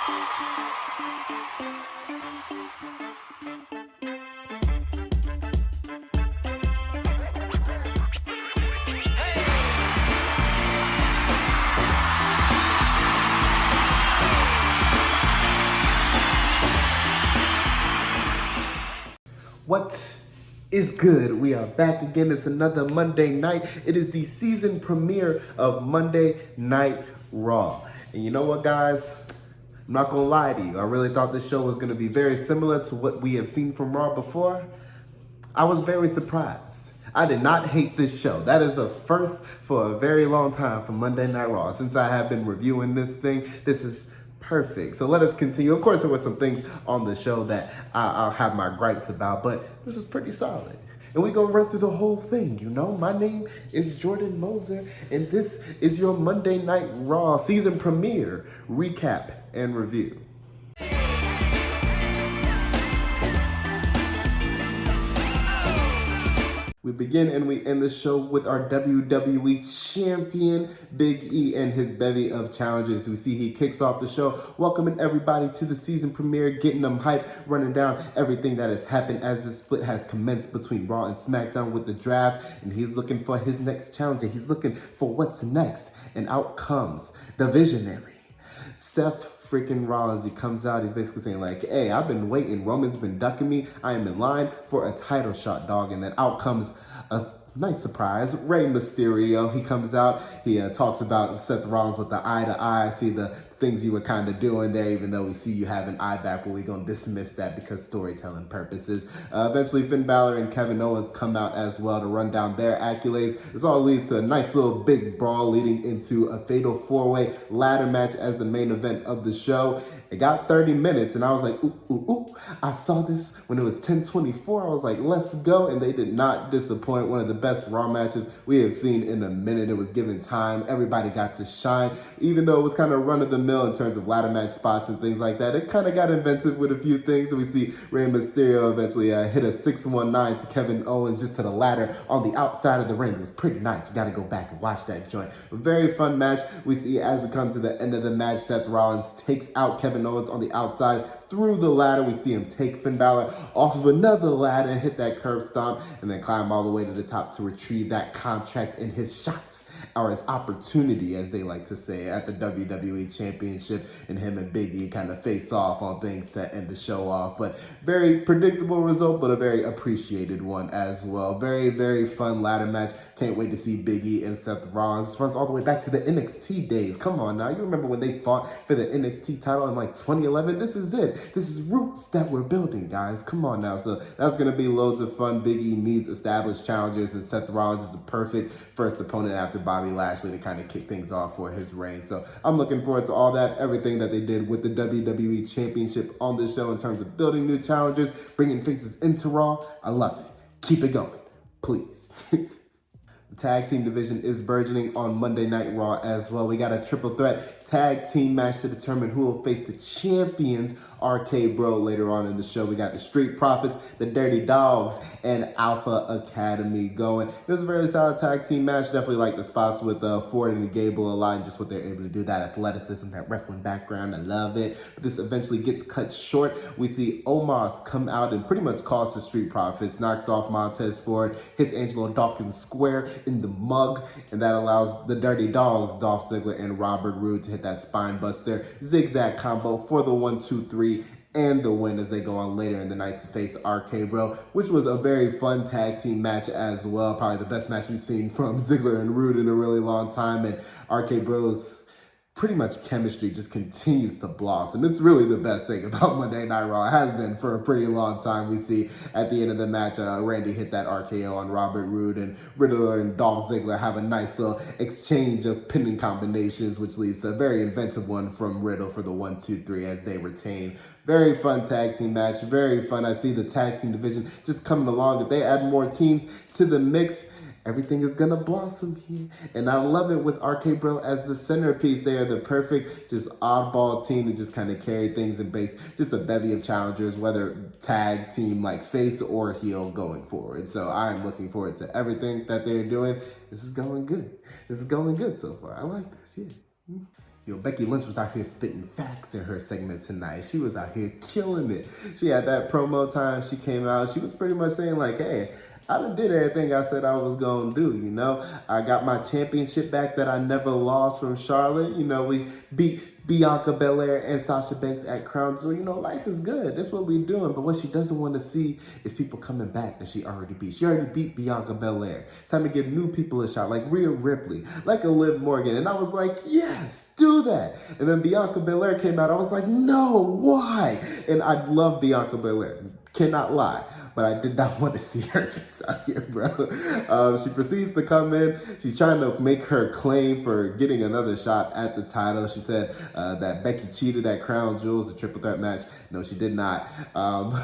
What is good? We are back again. It's another Monday night. It is the season premiere of Monday Night Raw. And you know what, guys? I'm not gonna lie to you. I really thought this show was gonna be very similar to what we have seen from Raw before. I was very surprised. I did not hate this show. That is a first for a very long time for Monday Night Raw. Since I have been reviewing this thing, this is perfect. So let us continue. Of course, there were some things on the show that I'll have my gripes about, but this was pretty solid. And we're going to run through the whole thing, you know? My name is Jordan Moser, and this is your Monday Night Raw season premiere recap and review. We begin and we end the show with our WWE Champion, Big E, and his bevy of challenges. We see he kicks off the show, welcoming everybody to the season premiere, getting them hyped, running down everything that has happened as the split has commenced between Raw and SmackDown with the draft, and he's looking for his next challenger. He's looking for what's next, and out comes the visionary, Seth freaking Rollins. He comes out, he's basically saying like, hey, I've been waiting, Roman's been ducking me, I am in line for a title shot, dog. And then out comes a nice surprise, Rey Mysterio. He comes out, he talks about Seth Rollins with the eye to eye. See the things you were kind of doing there, even though we see you have an eye back, but we're going to dismiss that because storytelling purposes. Eventually, Finn Balor and Kevin Owens come out as well to run down their accolades. This all leads to a nice little big brawl leading into a fatal four-way ladder match as the main event of the show. It got 30 minutes, and I was like, ooh, ooh, ooh. I saw this when it was 10:24. I was like, let's go, and they did not disappoint. One of the best Raw matches we have seen in a minute. It was given time. Everybody got to shine, even though it was kind of run-of-the-mill in terms of ladder match spots and things like that. It kind of got inventive with a few things. So we see Rey Mysterio eventually hit a 619 to Kevin Owens just to the ladder on the outside of the ring. It was pretty nice. You got to go back and watch that joint. A very fun match. We see as we come to the end of the match, Seth Rollins takes out Kevin Owens on the outside through the ladder. We see him take Finn Balor off of another ladder and hit that curb stomp and then climb all the way to the top to retrieve that contract in his shot, or his opportunity, as they like to say, at the WWE Championship, and him and Big E kind of face off on things to end the show off. But very predictable result, but a very appreciated one as well. Very, very fun ladder match. Can't wait to see Big E and Seth Rollins. This runs all the way back to the NXT days. Come on now. You remember when they fought for the NXT title in like 2011? This is it. This is roots that we're building, guys. Come on now. So that's going to be loads of fun. Big E needs established challengers, and Seth Rollins is the perfect first opponent after Bobby Lashley to kind of kick things off for his reign. So I'm looking forward to all that, everything that they did with the WWE Championship on this show in terms of building new challengers, bringing faces into Raw. I love it. Keep it going, please. The tag team division is burgeoning on Monday Night Raw as well. We got a triple threat tag team match to determine who will face the champions, RK Bro, later on in the show. We got the Street Profits, the Dirty Dogs, and Alpha Academy going. It was a very solid tag team match. Definitely like the spots with Ford and Gable a lot, and just what they're able to do, that athleticism, that wrestling background. I love it. But this eventually gets cut short. We see Omos come out and pretty much cost the Street Profits, knocks off Montez Ford, hits Angelo Dawkins square in the mug, and that allows the Dirty Dogs, Dolph Ziggler and Robert Roode, to hit that spine buster zigzag combo for the 1-2-3 and the win as they go on later in the night to face RK Bro, which was a very fun tag team match as well. Probably the best match we've seen from Ziggler and Roode in a really long time, and RK Bro's pretty much chemistry just continues to blossom. It's really the best thing about Monday Night Raw. It has been for a pretty long time. We see at the end of the match, Randy hit that RKO on Robert Roode, and Riddler and Dolph Ziggler have a nice little exchange of pinning combinations, which leads to a very inventive one from Riddle for the 1-2-3 as they retain. Very fun tag team match, very fun. I see the tag team division just coming along. If they add more teams to the mix, everything is gonna blossom here. And I love it with RK Bro as the centerpiece. They are the perfect, just oddball team to just kind of carry things and base just a bevy of challengers, whether tag team like face or heel going forward. So I am looking forward to everything that they're doing. This is going good. This is going good so far. I like this, yeah. Yo, Becky Lynch was out here spitting facts in her segment tonight. She was out here killing it. She had that promo time. She came out. She was pretty much saying like, hey, I done did everything I said I was going to do, you know. I got my championship back that I never lost from Charlotte. You know, we beat Bianca Belair and Sasha Banks at Crown Jewel. You know, life is good. That's what we're doing. But what she doesn't want to see is people coming back that she already beat. She already beat Bianca Belair. It's time to give new people a shot, like Rhea Ripley, like a Liv Morgan. And I was like, yes, do that. And then Bianca Belair came out. I was like, no, why? And I love Bianca Belair. Cannot lie. But I did not want to see her face out here, bro. She proceeds to come in. She's trying to make her claim for getting another shot at the title. She said that Becky cheated at Crown Jewels, a triple threat match. No, she did not.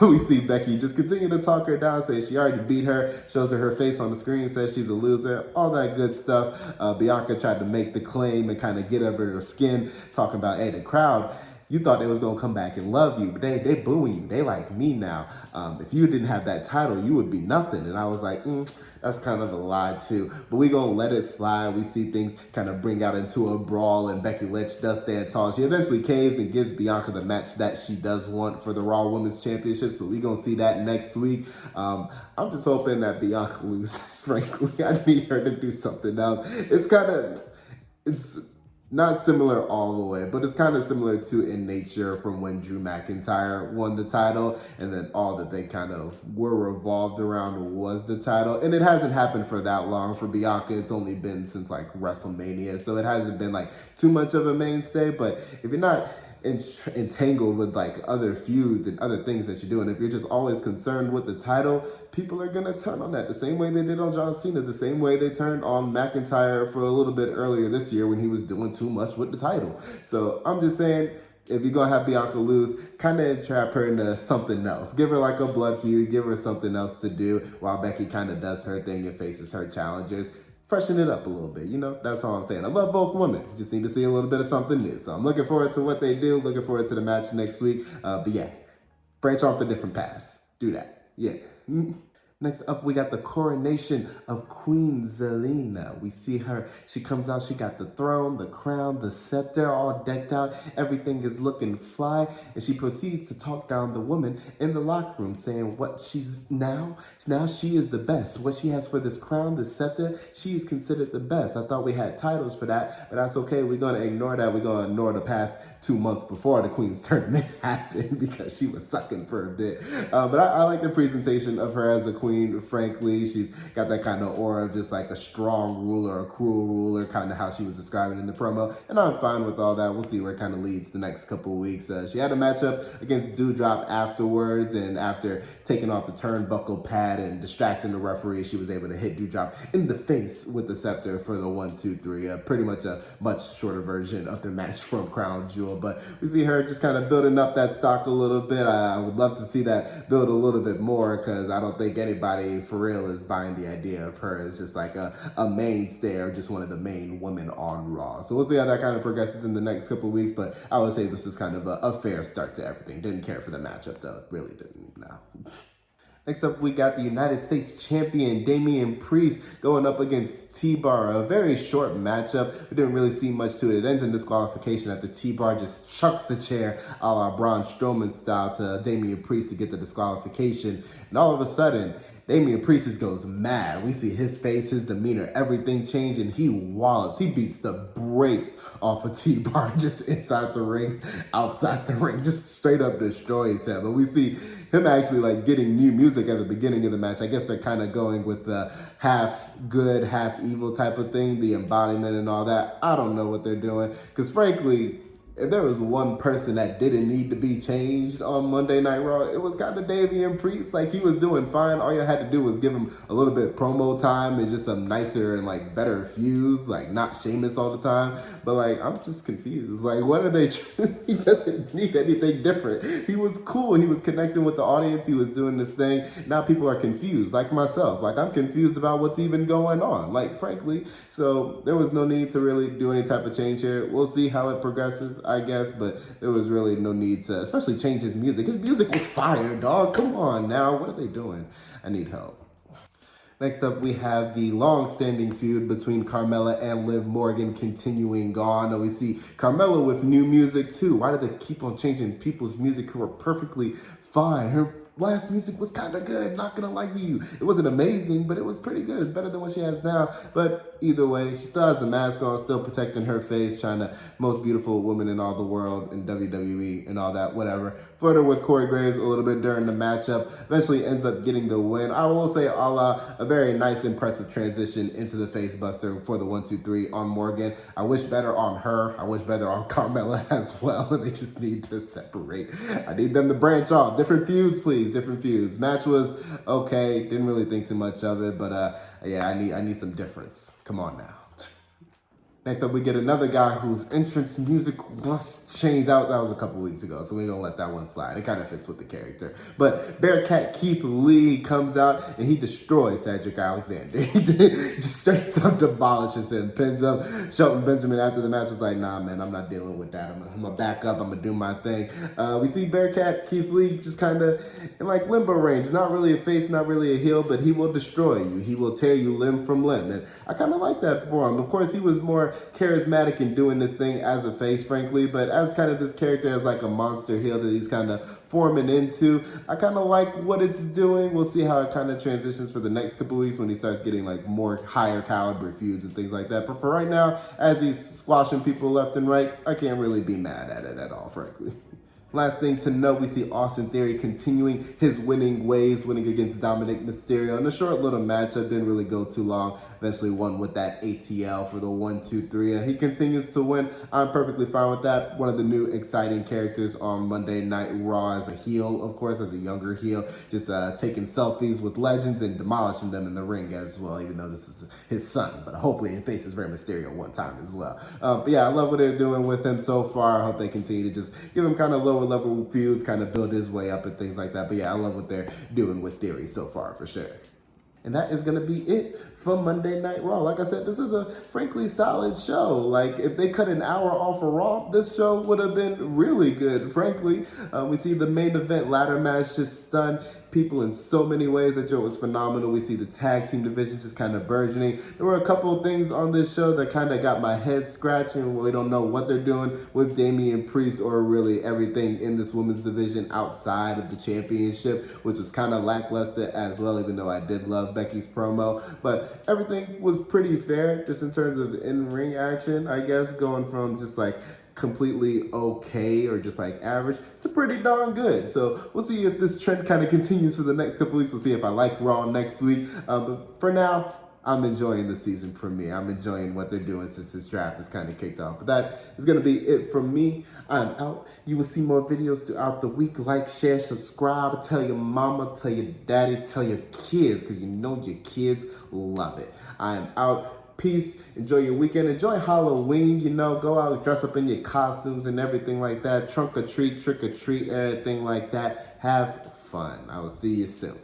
We see Becky just continue to talk her down, say she already beat her, shows her face on the screen, says she's a loser, all that good stuff. Bianca tried to make the claim and kind of get under her skin, talking about, hey, the crowd, you thought they was going to come back and love you, but they booing you. They like me now. If you didn't have that title, you would be nothing. And I was like, that's kind of a lie too. But we going to let it slide. We see things kind of bring out into a brawl, and Becky Lynch does stand tall. She eventually caves and gives Bianca the match that she does want for the Raw Women's Championship. So we going to see that next week. I'm just hoping that Bianca loses, frankly. I need her to do something else. It's not similar all the way, but it's kind of similar to in nature from when Drew McIntyre won the title, and then all that they kind of were revolved around was the title. And it hasn't happened for that long. For Bianca, it's only been since like WrestleMania, so it hasn't been like too much of a mainstay. But if you're not entangled with like other feuds and other things that you're doing, if you're just always concerned with the title, people are gonna turn on that the same way they did on John Cena, the same way they turned on McIntyre for a little bit earlier this year when he was doing too much with the title. So I'm just saying, if you're gonna have Bianca lose, kind of entrap her into something else. Give her like a blood feud, give her something else to do while Becky kind of does her thing and faces her challengers. Freshen it up a little bit, you know? That's all I'm saying. I love both women. Just need to see a little bit of something new. So I'm looking forward to what they do. Looking forward to the match next week. But yeah, branch off the different paths. Do that. Yeah. Next up, we got the coronation of Queen Zelina. We see her. She comes out. She got the throne, the crown, the scepter, all decked out. Everything is looking fly. And she proceeds to talk down the woman in the locker room, saying what she's now she is the best. What she has for this crown, this scepter, she is considered the best. I thought we had titles for that, but that's okay. We're going to ignore that. We're going to ignore the past 2 months before the Queen's tournament happened because she was sucking for a bit. But I like the presentation of her as a queen. Frankly, she's got that kind of aura of just like a strong ruler, a cruel ruler, kind of how she was describing in the promo. And I'm fine with all that. We'll see where it kind of leads the next couple of weeks. She had a matchup against Doudrop afterwards, and after taking off the turnbuckle pad and distracting the referee, she was able to hit Doudrop in the face with the scepter for the 1, 2, 3. Pretty much a much shorter version of the match from Crown Jewel. But we see her just kind of building up that stock a little bit. I would love to see that build a little bit more, because I don't think anybody for real is buying the idea of her as just like a mainstay or just one of the main women on Raw. So we'll see how that kind of progresses in the next couple of weeks, but I would say this is kind of a fair start to everything. Didn't care for the matchup though, really didn't, no. Next up, we got the United States champion, Damien Priest, going up against TBar. A very short matchup. We didn't really see much to it. It ends in disqualification after TBar just chucks the chair a la Braun Strowman style to Damien Priest to get the disqualification. And all of a sudden, Damien Priest just goes mad. We see his face, his demeanor, everything change, and he wallops. He beats the brakes off of T-Bar just inside the ring, outside the ring, just straight up destroys him. But we see him actually like getting new music at the beginning of the match. I guess they're kind of going with the half good, half evil type of thing, the embodiment and all that. I don't know what they're doing, because frankly, if there was one person that didn't need to be changed on Monday Night Raw, it was kind of Damien Priest. Like, he was doing fine. All you had to do was give him a little bit of promo time and just some nicer and, like, better feuds, like, not Sheamus all the time. But, like, I'm just confused. Like, what are they He doesn't need anything different. He was cool. He was connecting with the audience. He was doing this thing. Now people are confused, like myself. Like, I'm confused about what's even going on, like, frankly. So there was no need to really do any type of change here. We'll see how it progresses, I guess, but there was really no need to, especially change his music. His music was fire, dog. Come on now. What are they doing? I need help. Next up, we have the long-standing feud between Carmella and Liv Morgan continuing on. And we see Carmella with new music too. Why do they keep on changing people's music who are perfectly fine? Her last music was kind of good, not gonna lie to you. It wasn't amazing, but it was pretty good. It's better than what she has now. But either way, she still has the mask on, still protecting her face, trying to most beautiful woman in all the world in WWE and all that, whatever. Flirted with Corey Graves a little bit during the matchup. Eventually ends up getting the win. I will say a very nice, impressive transition into the face buster for the 1-2-3 on Morgan. I wish better on her. I wish better on Carmella as well. They just need to separate. I need them to branch off. Different feuds, please. Different feuds. Match was okay. Didn't really think too much of it, but yeah, I need some difference. Come on now. Next up, we get another guy whose entrance music was changed out. That was a couple weeks ago, so we're going to let that one slide. It kind of fits with the character. But Bearcat Keith Lee comes out, and he destroys Cedric Alexander. He just straight up demolishes him, pins him. Shelton Benjamin after the match was like, nah, man, I'm not dealing with that. I'm going to back up. I'm going to do my thing. We see Bearcat Keith Lee just kind of in like limbo range. Not really a face, not really a heel, but he will destroy you. He will tear you limb from limb. And I kind of like that for him. Of course, he was more charismatic in doing this thing as a face, frankly, but as kind of this character as like a monster heel that he's kind of forming into, I kind of like what it's doing. We'll see how it kind of transitions for the next couple weeks when he starts getting like more higher caliber feuds and things like that. But for right now, as he's squashing people left and right, I can't really be mad at it at all, frankly. Last thing to note, we see Austin Theory continuing his winning ways, winning against Dominik Mysterio. In a short little matchup, didn't really go too long. Eventually won with that ATL for the 1-2-3. He continues to win. I'm perfectly fine with that. One of the new exciting characters on Monday Night Raw as a heel, of course, as a younger heel. Just taking selfies with legends and demolishing them in the ring as well, even though this is his son. But hopefully he faces Rey Mysterio one time as well. But yeah, I love what they're doing with him so far. I hope they continue to just give him kind of lower level feuds, kind of build his way up and things like that. But yeah, I love what they're doing with Theory so far for sure. And that is going to be it for Monday Night Raw. Like I said, this is a frankly solid show. Like, if they cut an hour off of Raw, this show would have been really good, frankly. We see the main event ladder match just stun people in so many ways. That show was phenomenal. We see the tag team division just kind of burgeoning. There were a couple of things on this show that kind of got my head scratching. We don't know what they're doing with Damien Priest or really everything in this women's division outside of the championship, which was kind of lackluster as well, even though I did love Becky's promo. But everything was pretty fair just in terms of in-ring action, I guess, going from just like completely okay or just like average to pretty darn good. So we'll see if this trend kind of continues for the next couple weeks. We'll see if I like Raw next week. But for now, I'm enjoying the season premiere. I'm enjoying what they're doing since this draft is kind of kicked off. But that is going to be it from me. I'm out. You will see more videos throughout the week. Like, share, subscribe. Tell your mama, tell your daddy, tell your kids, because you know your kids love it. I am out. Peace. Enjoy your weekend. Enjoy Halloween. You know, go out, dress up in your costumes and everything like that. Trunk or treat, trick or treat, everything like that. Have fun. I will see you soon.